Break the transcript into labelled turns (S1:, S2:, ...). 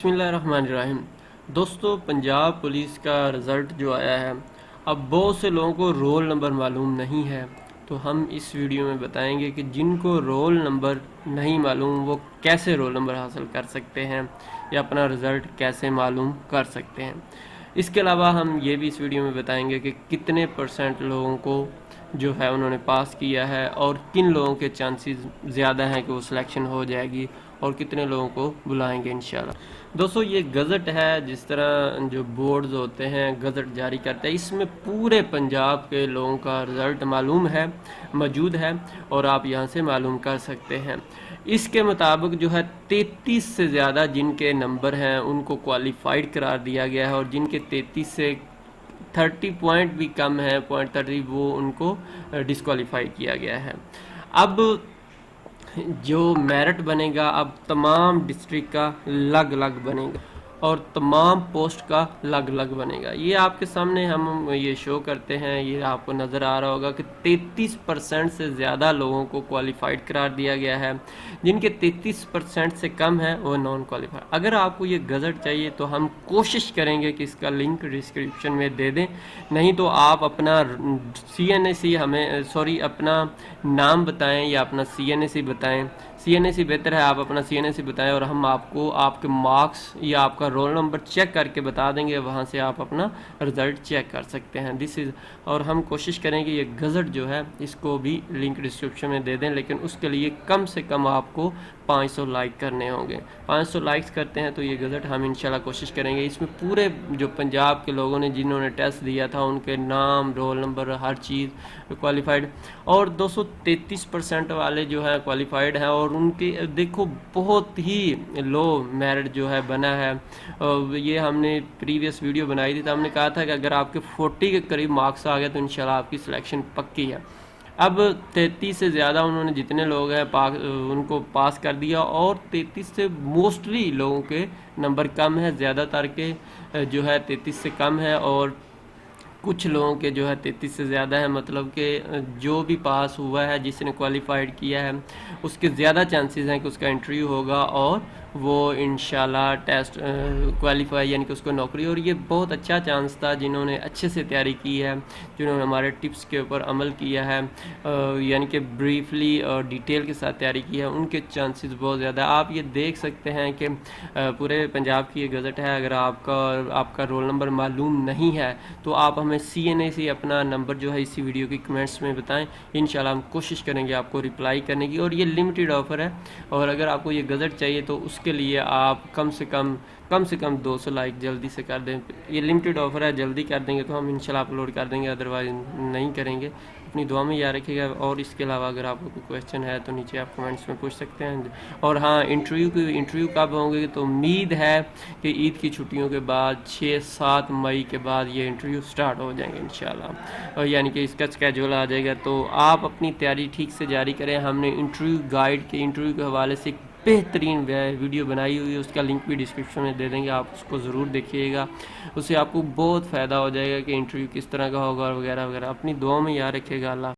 S1: बिस्मिल्लाहिर्रहमानिर्रहीम। दोस्तों, पंजाब पुलिस का रिज़ल्ट जो आया है, अब बहुत से लोगों को रोल नंबर मालूम नहीं है, तो हम इस वीडियो में बताएंगे कि जिनको रोल नंबर नहीं मालूम वो कैसे रोल नंबर हासिल कर सकते हैं या अपना रिज़ल्ट कैसे मालूम कर सकते हैं। इसके अलावा हम ये भी इस वीडियो में बताएंगे कि कितने परसेंट लोगों को जो है उन्होंने पास किया है और किन लोगों के चांसेस ज़्यादा हैं कि वो सिलेक्शन हो जाएगी और कितने लोगों को बुलाएंगे इंशाल्लाह। दोस्तों, ये गज़ट है, जिस तरह जो बोर्ड्स होते हैं गज़ट जारी करते हैं, इसमें पूरे पंजाब के लोगों का रिज़ल्ट मालूम है, मौजूद है और आप यहाँ से मालूम कर सकते हैं। इसके मुताबिक जो है 33 से ज़्यादा जिनके नंबर हैं उनको क्वालिफाइड करार दिया गया है और जिनके 33 से 30 पॉइंट भी कम है, पॉइंट 30, वो उनको डिस्क्वालीफाई किया गया है। अब जो मेरिट बनेगा अब तमाम डिस्ट्रिक्ट का अलग अलग बनेगा और तमाम पोस्ट का अलग अलग बनेगा। ये आपके सामने हम ये शो करते हैं, ये आपको नज़र आ रहा होगा कि 33% से ज़्यादा लोगों को क्वालिफाइड करार दिया गया है, जिनके 33% से कम है वो नॉन क्वालिफाइड। अगर आपको ये गज़ट चाहिए तो हम कोशिश करेंगे कि इसका लिंक डिस्क्रिप्शन में दे दें, नहीं तो आप अपना CNAC अपना नाम बताएं या अपना CNAC बताएं। CNAC बेहतर है, आप अपना CNAC बताएं और हम आपको आपके मार्क्स या आपका रोल नंबर चेक करके बता देंगे, वहाँ से आप अपना रिज़ल्ट चेक कर सकते हैं। दिस इज़, और हम कोशिश करेंगे ये गज़ट जो है इसको भी लिंक डिस्क्रिप्शन में दे दें, लेकिन उसके लिए कम से कम आपको 500 लाइक करने होंगे। 500 लाइक्स करते हैं तो ये गज़ट हम इंशाल्लाह कोशिश करेंगे इसमें पूरे जो पंजाब के लोगों ने जिन्होंने टेस्ट दिया था उनके नाम, रोल नंबर, हर चीज़ क्वालिफाइड। और 233% वाले जो है क्वालिफाइड हैं और उनके देखो बहुत ही लो मेरिट जो है बना है। ये हमने प्रीवियस वीडियो बनाई थी तो हमने कहा था कि अगर आपके 40 के करीब मार्क्स आ गए तो इंशाल्लाह आपकी सिलेक्शन पक्की है। अब 33 से ज़्यादा उन्होंने जितने लोग हैं उनको पास कर दिया और 33 से मोस्टली लोगों के नंबर कम है, ज़्यादातर के जो है 33 से कम है और कुछ लोगों के जो है 33 से ज़्यादा है। मतलब कि जो भी पास हुआ है, जिसने क्वालिफाइड किया है, उसके ज़्यादा चांसेस हैं कि उसका इंटरव्यू होगा और वो इंशाल्लाह टेस्ट क्वालिफाई यानी कि उसको नौकरी। और ये बहुत अच्छा चांस था जिन्होंने अच्छे से तैयारी की है, जिन्होंने हमारे टिप्स के ऊपर अमल किया है, यानी कि ब्रीफली और डिटेल के साथ तैयारी की है, उनके चांसेस बहुत ज़्यादा। आप ये देख सकते हैं कि पूरे पंजाब की ये गज़ट है। अगर आपका रोल नंबर मालूम नहीं है तो आप हमें CNAC अपना नंबर जो है इसी वीडियो की कमेंट्स में बताएं, इंशाल्लाह हम कोशिश करेंगे आपको रिप्लाई करने की। और ये लिमिटेड ऑफ़र है और अगर आपको ये गज़ट चाहिए तो उसके लिए आप कम से कम 200 लाइक जल्दी से कर दें। ये लिमिटेड ऑफ़र है, जल्दी कर देंगे तो हम इंशाल्लाह अपलोड कर देंगे, अदरवाइज़ नहीं करेंगे। अपनी दुआ में याद रखिएगा। और इसके अलावा अगर आपको कोई क्वेश्चन है तो नीचे आप कमेंट्स में पूछ सकते हैं। और हाँ, इंटरव्यू कब होंगे तो उम्मीद है कि ईद की छुट्टियों के बाद 6-7 मई के बाद ये इंटरव्यू स्टार्ट हो जाएंगे इंशाल्लाह, और यानी कि इसका स्केड्यूल आ जाएगा। तो आप अपनी तैयारी ठीक से जारी करें। हमने इंटरव्यू के हवाले से बेहतरीन वीडियो बनाई हुई है, उसका लिंक भी डिस्क्रिप्शन में दे देंगे, आप उसको ज़रूर देखिएगा। उससे आपको बहुत फ़ायदा हो जाएगा कि इंटरव्यू किस तरह का होगा वगैरह वगैरह। अपनी दुआ में याद रखिएगा। अल्लाह।